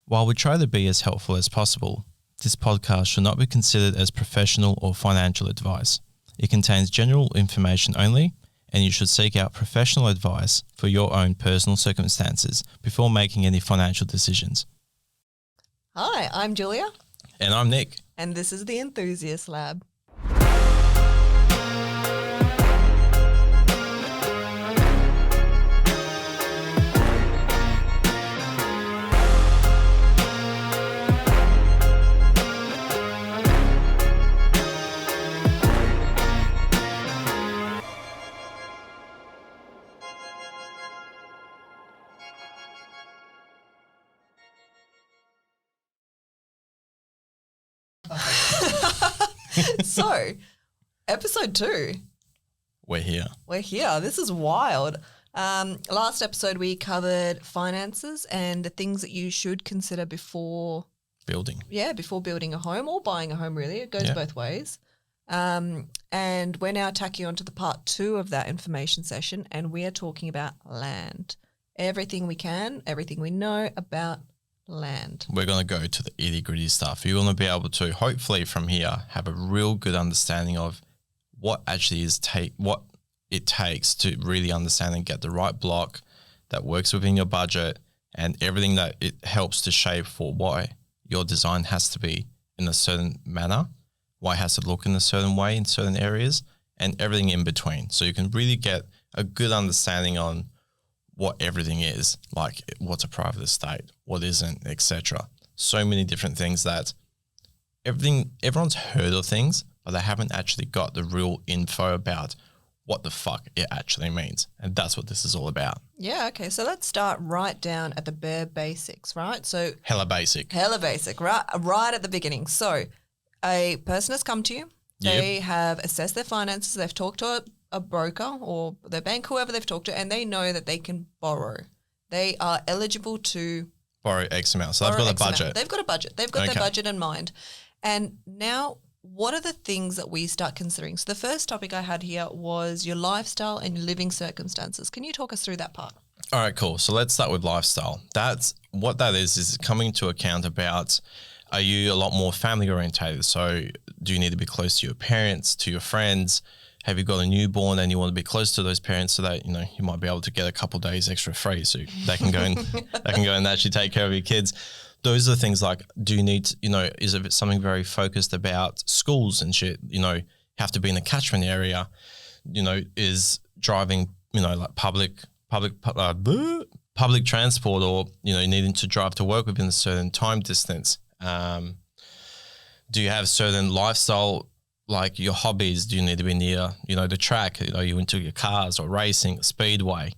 While we try to be as helpful as possible, this podcast should not be considered as professional or financial advice. It contains general information only, and you should seek out professional advice for your own personal circumstances before making any financial decisions. Hi, I'm Julia. And I'm Nick. And this is the Enthusiast Lab. So, episode 2. We're here. This is wild. Last episode we covered finances and the things that you should consider before building. Yeah, before building a home or buying a home, really. It goes both ways. And we're now tacking on to the part 2 of that information session, and we are talking about land. Everything we know about land. We're going to go to the itty-gritty stuff. You're going to be able to, hopefully from here, have a real good understanding of what actually is what it takes to really understand and get the right block that works within your budget and everything that it helps to shape for why your design has to be in a certain manner, why it has to look in a certain way in certain areas, and everything in between. So you can really get a good understanding on what everything is, like what's a private estate, what isn't, etc. So many different things that everyone's heard of things, but they haven't actually got the real info about what the fuck it actually means. And that's what this is all about. Yeah, okay. So let's start right down at the bare basics, right? So Hella basic, right at the beginning. So a person has come to you. They have assessed their finances. They've talked to a broker or their bank, whoever they've talked to, and they know that they can borrow. They are eligible to borrow X amount. So they've got a budget. They've got a budget. They've got their budget in mind. And now what are the things that we start considering? So the first topic I had here was your lifestyle and your living circumstances. Can you talk us through that part? All right, cool. So let's start with lifestyle. That's what that is coming to account about, are you a lot more family orientated? So do you need to be close to your parents, to your friends? Have you got a newborn and you want to be close to those parents so that, you might be able to get a couple of days extra free so they can go and actually take care of your kids. Those are things like, do you need, is it something very focused about schools and shit, have to be in a catchment area, is driving, like public transport or, needing to drive to work within a certain time distance. Do you have certain lifestyle, like your hobbies? Do you need to be near, the track? Are you into your cars or racing, speedway,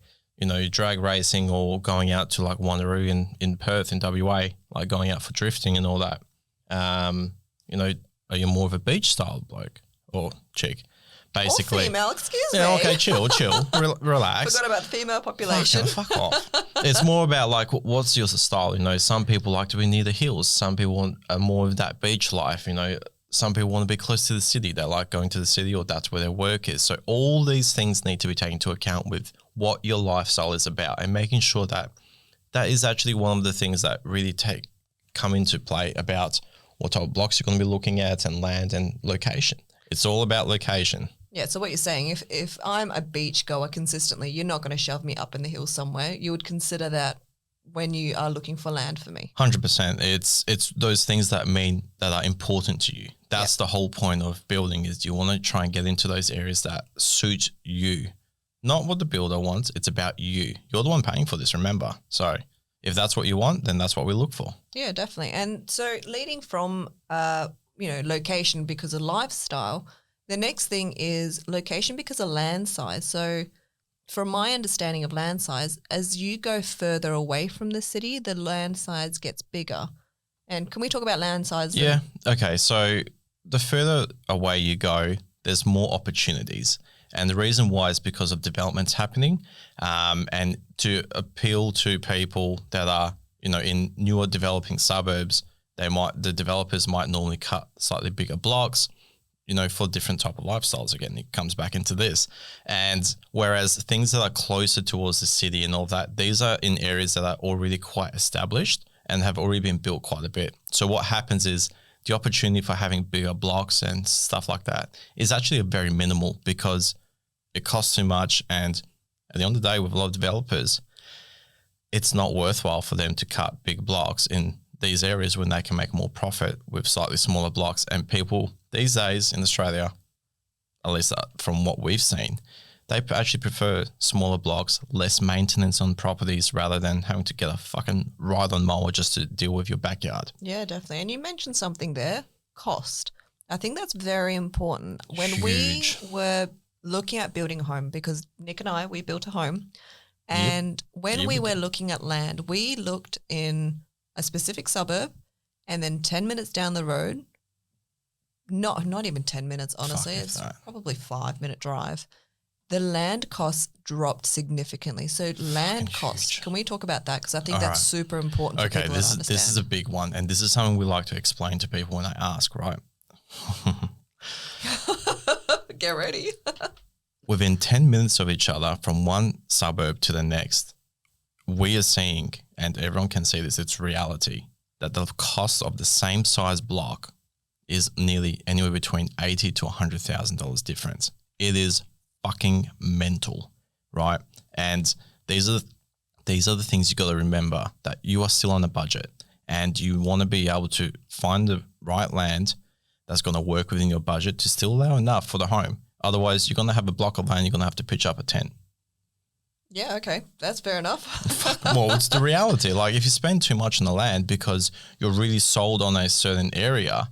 drag racing or going out to like Wanneroo in Perth in WA, like going out for drifting and all that? Are you more of a beach style bloke or chick? Basically. Or female, excuse me. Yeah, okay, chill, relax. Forgot about the female population. Fuck off. It's more about like, what's your style? Some people like to be near the hills. Some people want more of that beach life, Some people want to be close to the city. They like going to the city or that's where their work is. So all these things need to be taken into account with what your lifestyle is about and making sure that that is actually one of the things that really come into play about what type of blocks you're going to be looking at and land and location. It's all about location. Yeah, so what you're saying, if I'm a beach goer consistently, you're not going to shove me up in the hills somewhere. You would consider that when you are looking for land for me. 100%. It's those things that are important to you. That's the whole point of building is you want to try and get into those areas that suit you. Not what the builder wants, it's about you. You're the one paying for this, remember. So if that's what you want, then that's what we look for. Yeah, definitely. And so leading from, location because of lifestyle, the next thing is location because of land size. So from my understanding of land size, as you go further away from the city, the land size gets bigger. And can we talk about land size? Yeah. Okay. So the further away you go, there's more opportunities. And the reason why is because of developments happening and to appeal to people that are, in newer developing suburbs, the developers might normally cut slightly bigger blocks, for different type of lifestyles. Again, it comes back into this. And whereas things that are closer towards the city and all that, these are in areas that are already quite established and have already been built quite a bit. So what happens is the opportunity for having bigger blocks and stuff like that is actually very minimal because it costs too much. And at the end of the day, with a lot of developers, it's not worthwhile for them to cut big blocks in these areas when they can make more profit with slightly smaller blocks. And people these days in Australia, at least from what we've seen, they actually prefer smaller blocks, less maintenance on properties rather than having to get a fucking ride-on mower just to deal with your backyard. Yeah, definitely. And you mentioned something there, cost. I think that's very important. When Huge. we were looking at building a home, because Nick and I, we built a home, and when we were looking at land, we looked in a specific suburb and then 10 minutes down the road, not even 10 minutes, honestly, it's probably 5-minute drive. The land costs dropped significantly. So land costs, can we talk about that? Because I think that's super important for people to understand. This is a big one, and this is something we like to explain to people when they ask, right? Get ready. Within 10 minutes of each other from one suburb to the next, we are seeing, and everyone can see this, it's reality, that the cost of the same size block is nearly anywhere between $80,000 to $100,000 difference. It is fucking mental, right? And these are the things you got to remember, that you are still on a budget and you want to be able to find the right land that's going to work within your budget to still allow enough for the home. Otherwise, you're going to have a block of land, you're going to have to pitch up a tent. Yeah, okay. That's fair enough. Well, it's the reality. Like if you spend too much on the land because you're really sold on a certain area,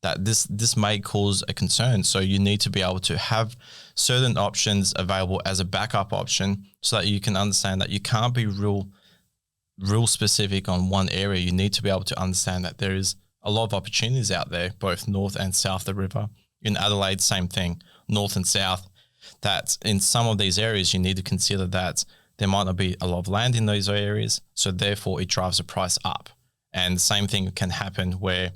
that this may cause a concern. So you need to be able to have certain options available as a backup option so that you can understand that you can't be real specific on one area. You need to be able to understand that there is a lot of opportunities out there, both north and south of the river. In Adelaide, same thing, north and south. That in some of these areas, you need to consider that there might not be a lot of land in those areas. So therefore, it drives the price up. And the same thing can happen where,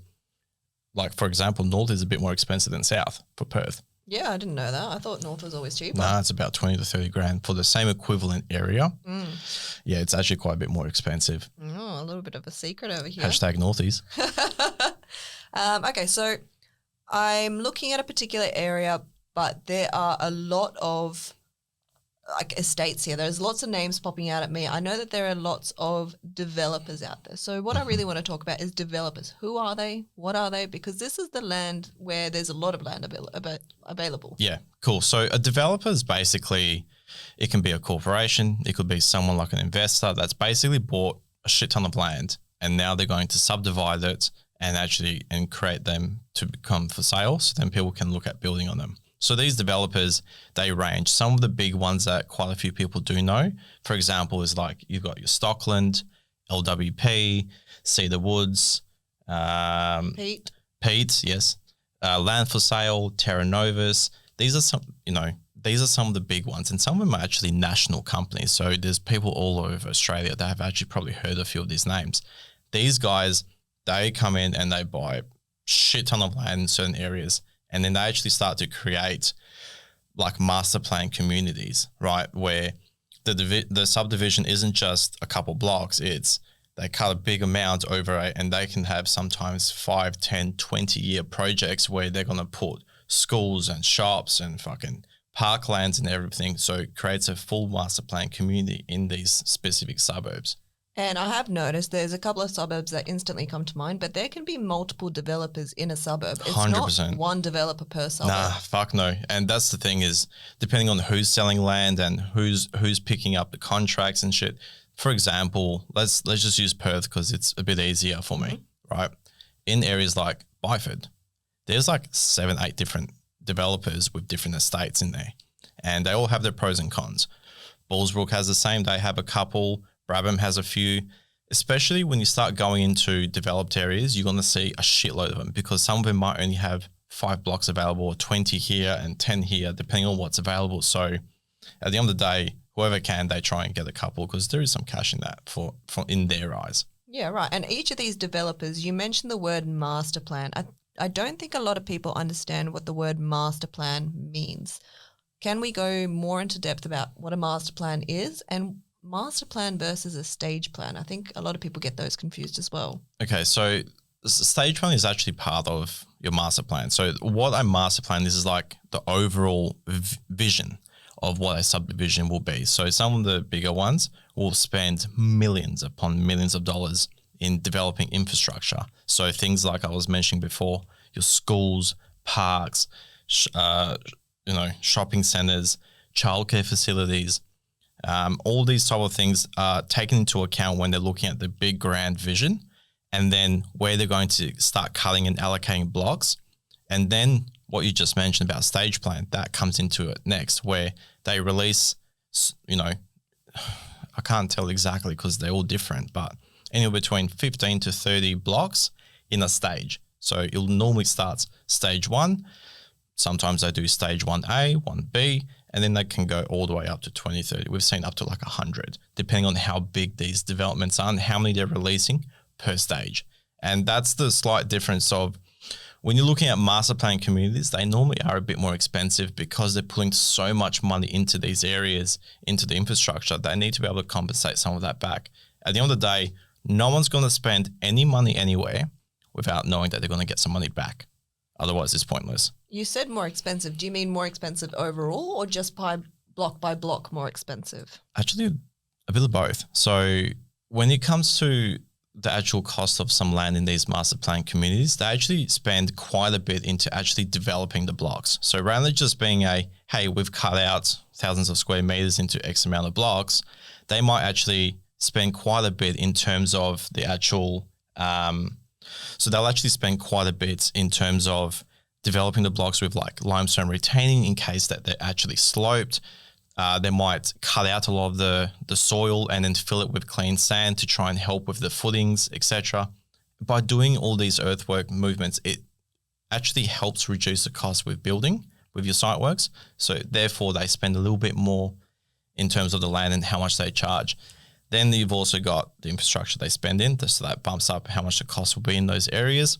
like, for example, north is a bit more expensive than south for Perth. Yeah, I didn't know that. I thought north was always cheaper. Nah, it's about 20 to 30 grand for the same equivalent area. Yeah, it's actually quite a bit more expensive. Oh, a little bit of a secret over here. Hashtag Northies. Okay, so I'm looking at a particular area, but there are a lot of like estates here. There's lots of names popping out at me. I know that there are lots of developers out there. So what I really want to talk about is developers. Who are they? What are they? Because this is the land where there's a lot of land available. Yeah, cool. So a developer is basically, it can be a corporation. It could be someone like an investor that's basically bought a shit ton of land and now they're going to subdivide it and create them to become for sale so then people can look at building on them. So these developers, they range. Some of the big ones that quite a few people do know, for example, is like you've got your Stockland, LWP, Cedar Woods, Pete, yes, Land for Sale, Terra Novus. These are some of the big ones, and some of them are actually national companies. So there's people all over Australia that have actually probably heard a few of these names. These guys, they come in and they buy a shit ton of land in certain areas. And then they actually start to create like master plan communities, right? Where the subdivision isn't just a couple blocks. It's they cut a big amount over it and they can have sometimes 5, 10, 20-year projects where they're going to put schools and shops and fucking parklands and everything. So it creates a full master plan community in these specific suburbs. And I have noticed there's a couple of suburbs that instantly come to mind, but there can be multiple developers in a suburb. It's 100%. Not one developer per suburb. Nah, fuck no. And that's the thing is, depending on who's selling land and who's picking up the contracts and shit. For example, let's just use Perth because it's a bit easier for me, right? In areas like Byford, there's like 7, 8 different developers with different estates in there, and they all have their pros and cons. Bullsbrook has the same. They have a couple. Brabham has a few. Especially when you start going into developed areas, you're going to see a shitload of them because some of them might only have 5 blocks available or 20 here and 10 here, depending on what's available. So at the end of the day, whoever can, they try and get a couple because there is some cash in that for in their eyes. Yeah, right. And each of these developers, you mentioned the word master plan. I don't think a lot of people understand what the word master plan means. Can we go more into depth about what a master plan is and master plan versus a stage plan? I think a lot of people get those confused as well. Okay, so stage one is actually part of your master plan. So what a master plan is like the overall vision of what a subdivision will be. So some of the bigger ones will spend millions upon millions of dollars in developing infrastructure. So things like I was mentioning before, your schools, parks, shopping centers, childcare facilities, all these type of things are taken into account when they're looking at the big grand vision, and then where they're going to start cutting and allocating blocks. And then what you just mentioned about stage plan, that comes into it next, where they release, I can't tell exactly because they're all different, but anywhere between 15 to 30 blocks in a stage. So it'll normally start stage one. Sometimes they do stage 1A, 1B, and then they can go all the way up to 20, 30. We've seen up to like 100, depending on how big these developments are and how many they're releasing per stage. And that's the slight difference of when you're looking at master plan communities, they normally are a bit more expensive because they're putting so much money into these areas, into the infrastructure. They need to be able to compensate some of that back. At the end of the day, no one's going to spend any money anywhere without knowing that they're going to get some money back. Otherwise, it's pointless. You said more expensive. Do you mean more expensive overall or just by block more expensive? Actually, a bit of both. So when it comes to the actual cost of some land in these master plan communities, they actually spend quite a bit into actually developing the blocks. So rather than just being hey, we've cut out thousands of square meters into X amount of blocks, they might actually spend quite a bit in terms of the actual, so they'll actually spend quite a bit in terms of developing the blocks with like limestone retaining in case that they're actually sloped. They might cut out a lot of the soil and then fill it with clean sand to try and help with the footings, etc. By doing all these earthwork movements, it actually helps reduce the cost with building with your site works. So therefore, they spend a little bit more in terms of the land and how much they charge. Then you've also got the infrastructure they spend in, so that bumps up how much the cost will be in those areas.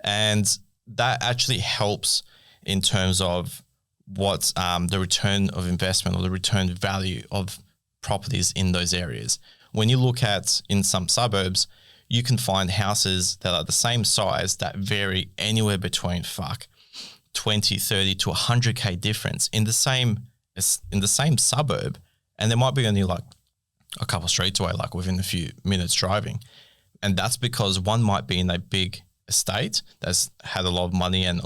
And that actually helps in terms of what the return of investment or the return value of properties in those areas. When you look at in some suburbs, you can find houses that are the same size that vary anywhere between 20, 30 to 100K difference in the same suburb. And there might be only like a couple of streets away, like within a few minutes driving. And that's because one might be in a big estate that's had a lot of money and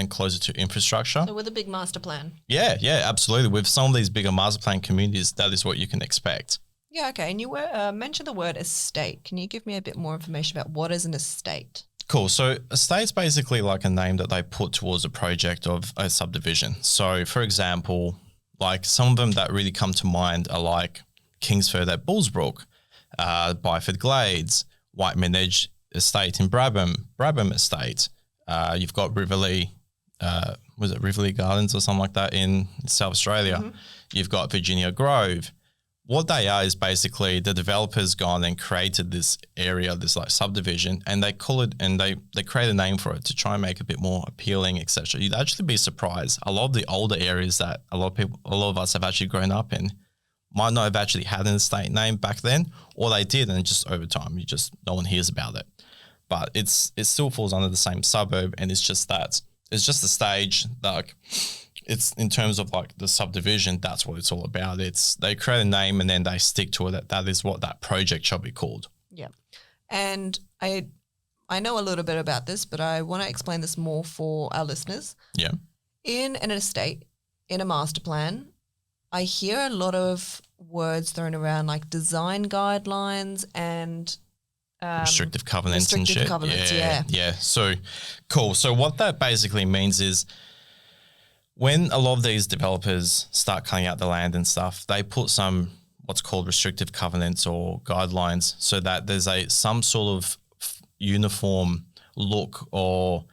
closer to infrastructure. So with a big master plan. Yeah, absolutely. With some of these bigger master plan communities, that is what you can expect. Yeah, okay. And you mentioned the word estate. Can you give me a bit more information about what is an estate? Cool. So estate's basically like a name that they put towards a project of a subdivision. So for example, like some of them that really come to mind are like Kingsford at Bullsbrook, Byford Glades, Whiteman Edge Estate in Brabham Estate. You've got Riverlea, was it Riverlea Gardens or something like that in South Australia? Mm-hmm. You've got Virginia Grove. What they are is basically the developers gone and created this area, this like subdivision, and they call it and they create a name for it to try and make it a bit more appealing, etc. You'd actually be surprised. A lot of the older areas that a lot of us have actually grown up in might not have actually had an estate name back then, or they did, and just over time, no one hears about it. But it still falls under the same suburb, and it's just a stage. Like it's in terms of like the subdivision, that's what it's all about. They create a name and then they stick to it. That is what that project shall be called. Yeah, and I know a little bit about this, but I want to explain this more for our listeners. Yeah, in an estate, in a master plan, I hear a lot of words thrown around like design guidelines and restrictive covenants and shit. Yeah. So cool. So what that basically means is when a lot of these developers start cutting out the land and stuff, they put some what's called restrictive covenants or guidelines so that there's some sort of uniform look or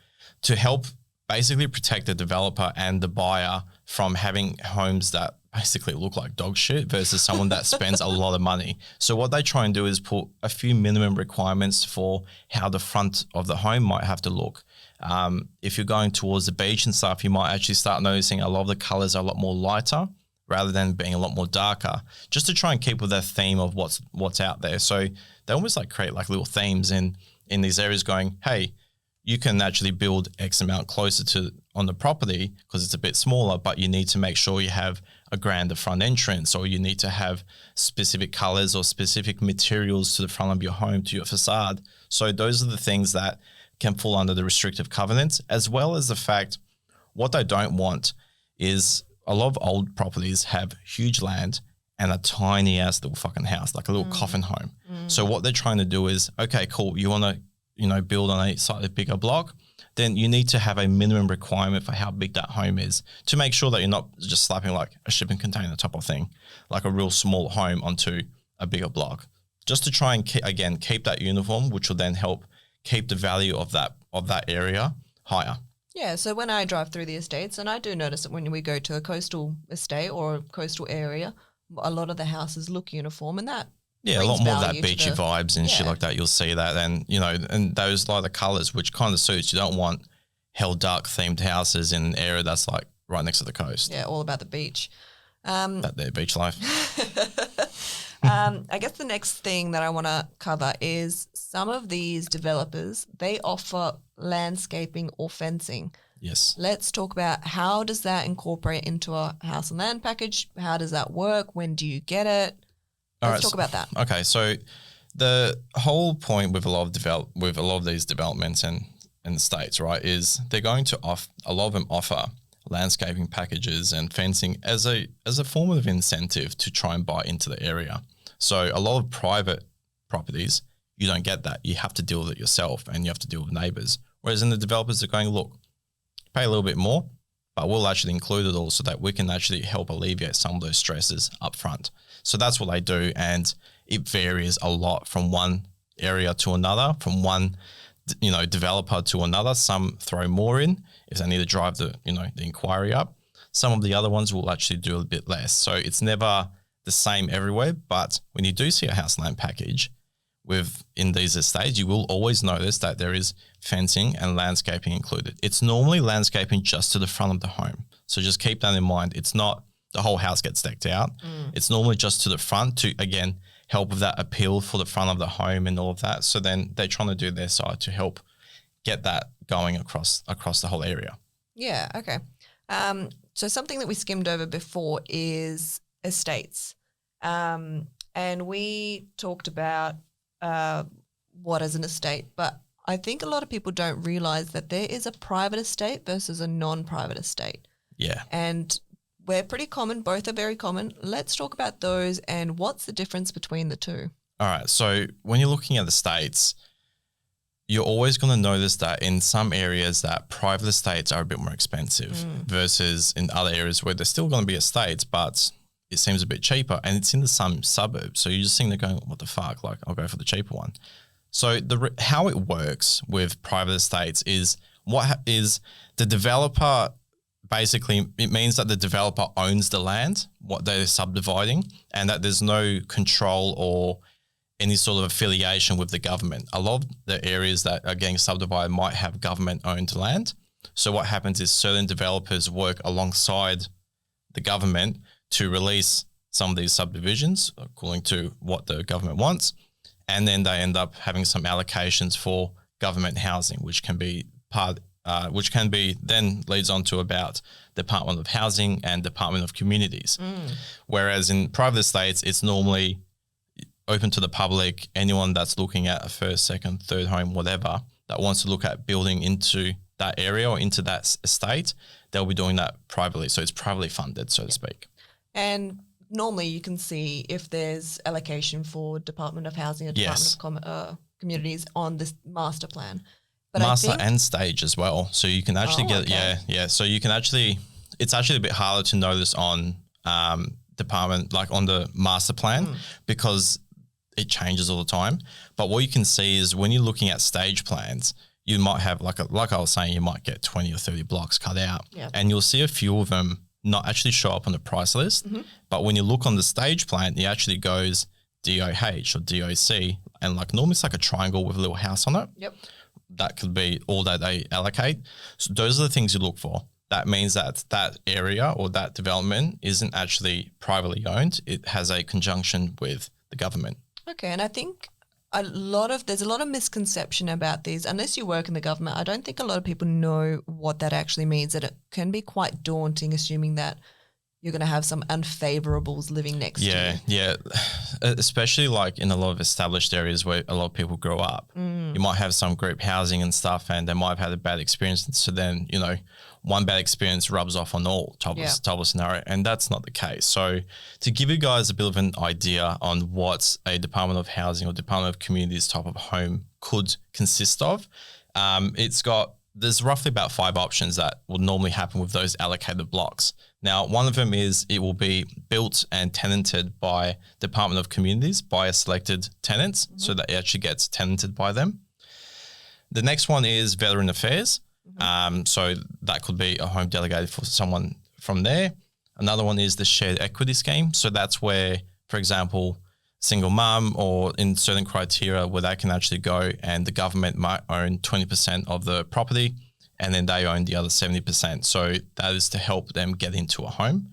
to help basically protect the developer and the buyer from having homes that basically look like dog shit versus someone that spends a lot of money. So what they try and do is put a few minimum requirements for how the front of the home might have to look. If you're going towards the beach and stuff, you might actually start noticing a lot of the colors are a lot more lighter rather than being a lot more darker, just to try and keep with that theme of what's out there. So they almost like create like little themes in these areas going, hey, you can actually build X amount closer to on the property because it's a bit smaller, but you need to make sure you have a grander front entrance, or you need to have specific colors or specific materials to the front of your home, to your facade. So those are the things that can fall under the restrictive covenants, as well as the fact what they don't want is a lot of old properties have huge land and a tiny ass little fucking house, like a little coffin home. So what they're trying to do is, okay, cool, you want to, build on a slightly bigger block, then you need to have a minimum requirement for how big that home is to make sure that you're not just slapping like a shipping container type of thing, like a real small home onto a bigger block, just to try and keep that uniform, which will then help keep the value of that area higher. Yeah, so when I drive through the estates, and I do notice that when we go to a coastal estate or a coastal area, a lot of the houses look uniform, and that a lot more of that beachy vibes and shit Yeah. like that. You'll see that, and and those lighter colors, which kind of suits. You don't want hell dark themed houses in an area that's like right next to the coast. Yeah, all about the beach. That there, beach life. I guess the next thing that I want to cover is some of these developers, they offer landscaping or fencing. Yes. Let's talk about how does that incorporate into a house and land package? How does that work? When do you get it? Let's talk about that. Okay, so the whole point with a lot of these developments in the States, right, is they're going to a lot of them offer landscaping packages and fencing as a form of incentive to try and buy into the area. So a lot of private properties, you don't get that. You have to deal with it yourself and you have to deal with neighbors. Whereas in the developers, they're going, look, pay a little bit more, but we'll actually include it all so that we can actually help alleviate some of those stresses up front. So that's what they do, and it varies a lot from one area to another, from one developer to another. Some throw more in if they need to drive the inquiry up. Some of the other ones will actually do a bit less. So it's never the same everywhere, but when you do see a house land package in these estates, you will always notice that there is fencing and landscaping included. It's normally landscaping just to the front of the home. So just keep that in mind. It's not the whole house gets decked out. It's normally just to the front to, again, help with that appeal for the front of the home and all of that. So then they're trying to do their side to help get that going across the whole area. Yeah, okay. So something that we skimmed over before is estates. And we talked about what is an estate, but I think a lot of people don't realize that there is a private estate versus a non-private estate. Yeah. And we're pretty common. Both are very common. Let's talk about those and what's the difference between the two. All right. So when you're looking at the estates, you're always going to notice that in some areas that private estates are a bit more expensive versus in other areas where they're still going to be estates, but it seems a bit cheaper and it's in the some suburbs. So you're just sitting there going, what the fuck? Like, I'll go for the cheaper one. So how it works with private estates is the developer. Basically, it means that the developer owns the land, what they're subdividing, and that there's no control or any sort of affiliation with the government. A lot of the areas that are getting subdivided might have government-owned land. So what happens is certain developers work alongside the government to release some of these subdivisions according to what the government wants, and then they end up having some allocations for government housing, which can be then leads on to about Department of Housing and Department of Communities. Whereas in private estates, it's normally open to the public, anyone that's looking at a first, second, third home, whatever, that wants to look at building into that area or into that estate, they'll be doing that privately. So it's privately funded, so to speak. And normally you can see if there's allocation for Department of Housing or Department of Communities on this master plan. But master and stage as well. So you can actually So you can it's actually a bit harder to notice on department, like on the master plan, because it changes all the time. But what you can see is when you're looking at stage plans, you might have like I was saying, you might get 20 or 30 blocks cut out, and you'll see a few of them not actually show up on the price list. But when you look on the stage plan, it actually goes DOH or DOC, and like normally it's like a triangle with a little house on it. Yep. That could be all that they allocate. So those are the things you look for. that means that that area or that development isn't actually privately owned. It has a conjunction with the government. Okay, and I think there's a lot of misconception about these. Unless you work in the government, I don't think a lot of people know what that actually means, and it can be quite daunting assuming that you're going to have some unfavorables living next to you. Yeah. Especially like in a lot of established areas where a lot of people grow up. You might have some group housing and stuff, and they might have had a bad experience. So then, one bad experience rubs off on all type of scenario, and that's not the case. So to give you guys a bit of an idea on what a Department of Housing or Department of Communities type of home could consist of, there's roughly about 5 options that will normally happen with those allocated blocks. Now, one of them is it will be built and tenanted by Department of Communities by a selected tenants, so that it actually gets tenanted by them. The next one is Veteran Affairs. So that could be a home delegated for someone from there. Another one is the Shared Equity Scheme. So that's where, for example, single mum or in certain criteria where they can actually go and the government might own 20% of the property and then they own the other 70%. So that is to help them get into a home.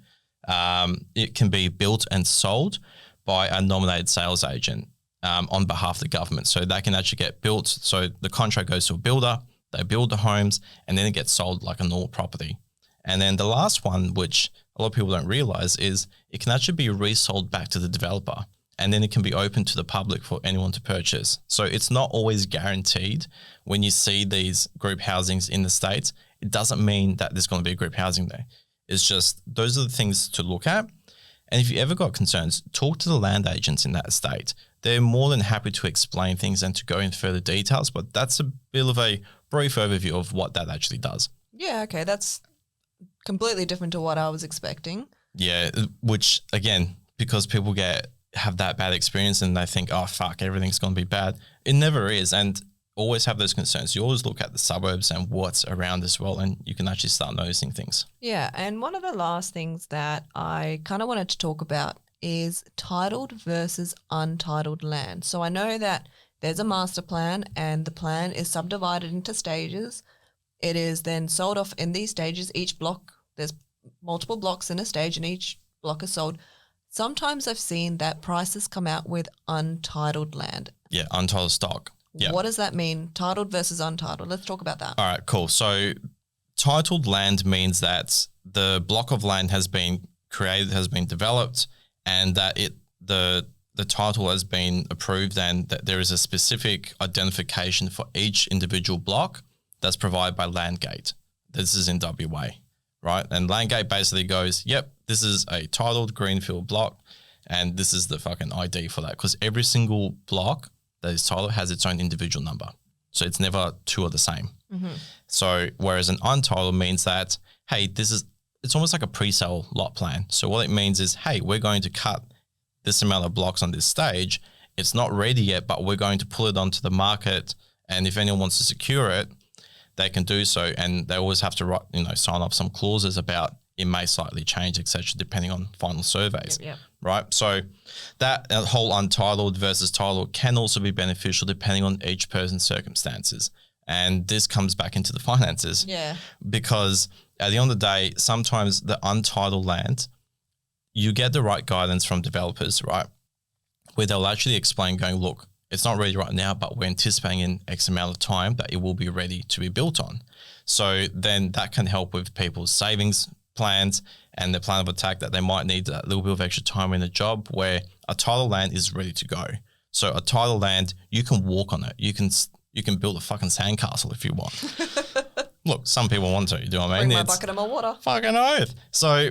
It can be built and sold by a nominated sales agent on behalf of the government. So they can actually get built. So the contract goes to a builder, they build the homes, and then it gets sold like a normal property. And then the last one, which a lot of people don't realize, is it can actually be resold back to the developer. And then it can be open to the public for anyone to purchase. So it's not always guaranteed when you see these group housings in the States. It doesn't mean that there's going to be a group housing there. It's just those are the things to look at. And if you ever got concerns, talk to the land agents in that estate. They're more than happy to explain things and to go into further details, but that's a bit of a brief overview of what that actually does. Yeah, okay, that's completely different to what I was expecting. Yeah, which again, because people have that bad experience and they think, oh, fuck, everything's going to be bad. It never is. And always have those concerns. You always look at the suburbs and what's around as well, and you can actually start noticing things. Yeah, and one of the last things that I kind of wanted to talk about is titled versus untitled land. So I know that there's a master plan and the plan is subdivided into stages. It is then sold off in these stages. Each block, there's multiple blocks in a stage and each block is sold. Sometimes I've seen that prices come out with untitled land. Yeah, untitled stock. Yeah. What does that mean? Titled versus untitled. Let's talk about that. All right, cool. So titled land means that the block of land has been created, has been developed, and that the title has been approved and that there is a specific identification for each individual block that's provided by Landgate. This is in WA, right? And Landgate basically goes, yep, this is a titled greenfield block and this is the fucking ID for that, because every single block that is titled has its own individual number. So it's never two are the same. Mm-hmm. So whereas an untitled means that, hey, it's almost like a pre-sale lot plan. So what it means is, hey, we're going to cut this amount of blocks on this stage. It's not ready yet, but we're going to pull it onto the market. And if anyone wants to secure it, they can do so. And they always have to sign up some clauses about it may slightly change, etc., depending on final surveys, right? So that whole untitled versus titled can also be beneficial depending on each person's circumstances. And this comes back into the finances. Yeah. Because at the end of the day, sometimes the untitled land, you get the right guidance from developers, right? Where they'll actually explain going, look, it's not ready right now, but we're anticipating in X amount of time that it will be ready to be built on. So then that can help with people's savings plans and the plan of attack that they might need a little bit of extra time in a job where a title land is ready to go. So a title land, you can walk on it. You can build a fucking sandcastle if you want. Look, some people want to, you know what I mean? Bring my bucket of my water. Fucking oath. So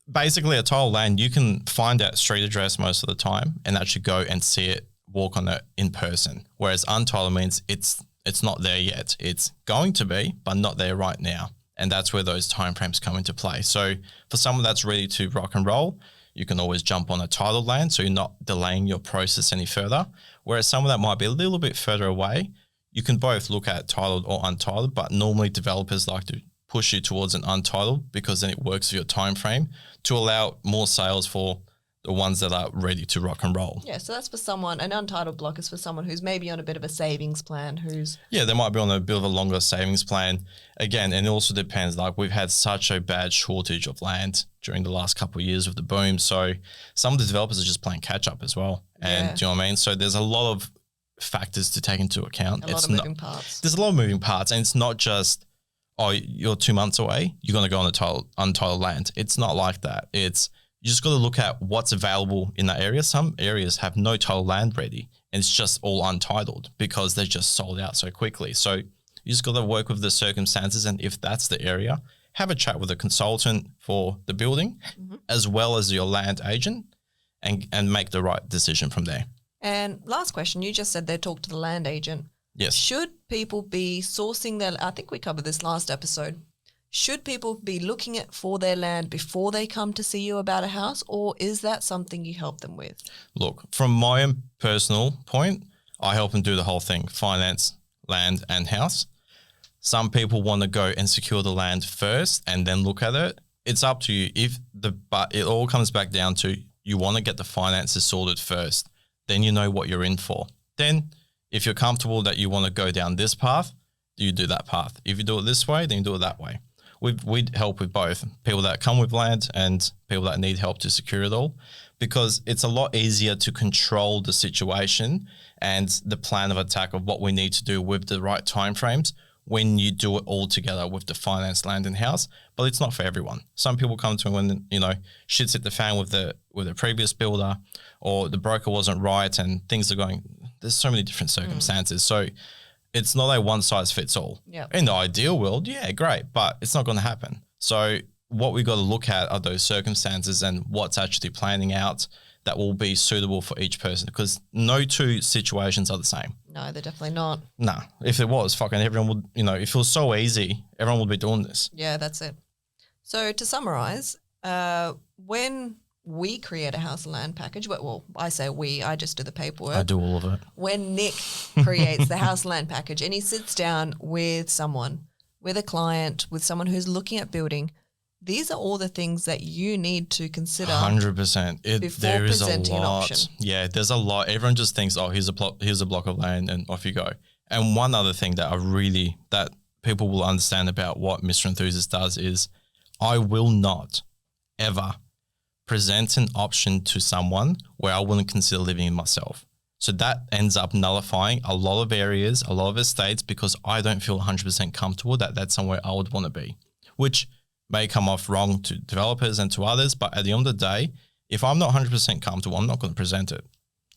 basically a title land, you can find that street address most of the time and actually go and see it, walk on it in person. Whereas untitled means it's not there yet. It's going to be, but not there right now. And that's where those timeframes come into play. So for someone that's ready to rock and roll, you can always jump on a titled land so you're not delaying your process any further. Whereas someone that might be a little bit further away, you can both look at titled or untitled, but normally developers like to push you towards an untitled because then it works for your time frame to allow more sales for the ones that are ready to rock and roll. Yeah, so that's for someone, an untitled block is for someone who's maybe on a bit of a savings plan, Yeah, they might be on a bit of a longer savings plan. Again, and it also depends, like we've had such a bad shortage of land during the last couple of years with the boom. So some of the developers are just playing catch up as well. And do you know what I mean? So there's a lot of factors to take into account. A lot of moving parts. There's a lot of moving parts, and it's not just, oh, you're 2 months away, you're going to go on the untitled land. It's not like that. You just got to look at what's available in that area. Some areas have no titled land ready, and it's just all untitled because they're just sold out so quickly. So you just got to work with the circumstances, and if that's the area, have a chat with a consultant for the building as well as your land agent and make the right decision from there. And last question, you just said they talk to the land agent. Yes. Should people be sourcing I think we covered this last episode. Should people be looking for their land before they come to see you about a house, or is that something you help them with? Look, from my own personal point, I help them do the whole thing, finance, land and house. Some people want to go and secure the land first and then look at it. It's up to you. But it all comes back down to you want to get the finances sorted first. Then you know what you're in for. Then if you're comfortable that you want to go down this path, you do that path. If you do it this way, then you do it that way. We'd help with both people that come with land and people that need help to secure it all, because it's a lot easier to control the situation and the plan of attack of what we need to do with the right timeframes when you do it all together with the finance, land and house. But it's not for everyone. Some people come to me when, shit's hit the fan with the previous builder, or the broker wasn't right and things are going, there's so many different circumstances. So it's not a one size fits all. Yep. In the ideal world, yeah, great, but it's not going to happen. So what we've got to look at are those circumstances and what's actually planning out that will be suitable for each person, because no two situations are the same. No, they're definitely not. No, if it was, fucking everyone would, if it was so easy, everyone would be doing this. Yeah, that's it. So to summarize, when we create a house and land package, well, I say I just do the paperwork. I do all of it. When Nick creates the house and land package and he sits down with someone, with a client, with someone who's looking at building, these are all the things that you need to consider. 100%. Before presenting an option. Yeah, there's a lot. Everyone just thinks, oh, here's a block of land and off you go. And one other thing that people will understand about what Mr. Enthusiast does is I will not ever present an option to someone where I wouldn't consider living in myself. So that ends up nullifying a lot of areas, a lot of estates, because I don't feel 100% comfortable that that's somewhere I would want to be, which may come off wrong to developers and to others. But at the end of the day, if I'm not 100% comfortable, I'm not going to present it.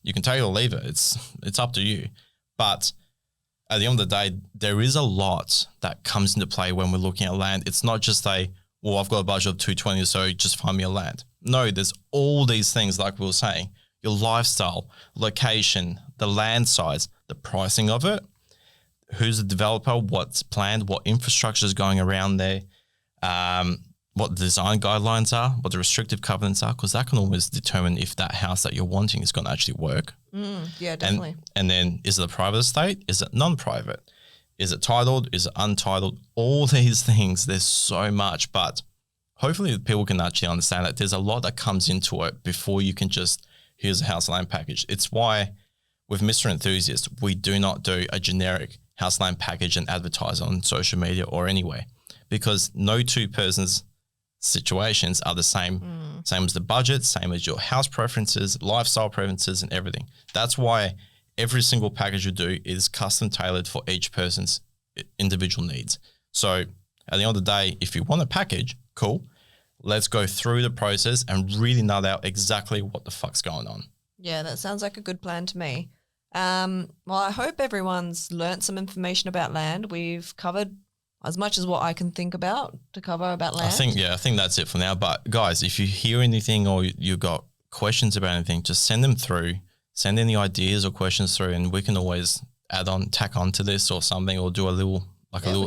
You can take it or leave it. It's up to you. But at the end of the day, there is a lot that comes into play when we're looking at land. It's not just I've got a budget of 220, so just find me a land. No, there's all these things, like we were saying, your lifestyle, location, the land size, the pricing of it, who's the developer, what's planned, what infrastructure is going around there, what the design guidelines are, what the restrictive covenants are, because that can always determine if that house that you're wanting is going to actually work. Yeah, definitely. And then is it a private estate? Is it non-private? Is it titled? Is it untitled? All these things, there's so much, but hopefully people can actually understand that there's a lot that comes into it before you can just, here's a house land package. It's why with Mr. Enthusiast, we do not do a generic house land package and advertise on social media or anywhere, because no two persons' situations are the same. Same as the budget, same as your house preferences, lifestyle preferences and everything. That's why every single package you do is custom tailored for each person's individual needs. So at the end of the day, if you want a package, cool. Let's go through the process and really nut out exactly what the fuck's going on. Yeah, that sounds like a good plan to me. Well, I hope everyone's learnt some information about land. We've covered as much as what I can think about to cover about land. I think that's it for now. But guys, if you hear anything or you've got questions about anything, just send them through. Send any ideas or questions through, and we can always tack on to this or something, or do a little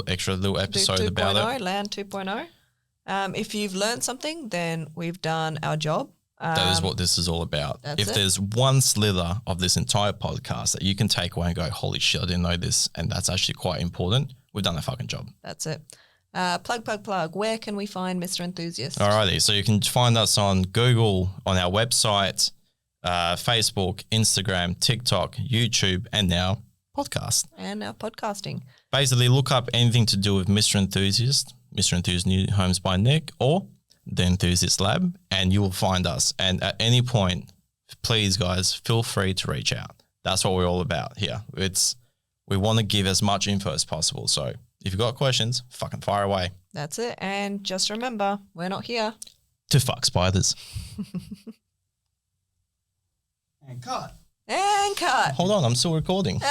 extra episode about it. Land 2.0. If you've learned something, then we've done our job. That is what this is all about. If there's one slither of this entire podcast that you can take away and go, holy shit, I didn't know this, and that's actually quite important, we've done a fucking job. That's it. Plug. Where can we find Mr. Enthusiast? Alrighty, so you can find us on Google, on our website, Facebook, Instagram, TikTok, YouTube, and now podcast. And our podcasting. Basically, look up anything to do with Mr. Enthusiast, Mr. Enthusiast New Homes by Nick, or the Enthusiast Lab, and you will find us. And at any point, please, guys, feel free to reach out. That's what we're all about here. We want to give as much info as possible. So if you've got questions, fucking fire away. That's it. And just remember, we're not here to fuck spiders. And cut. And cut. Hold on, I'm still recording.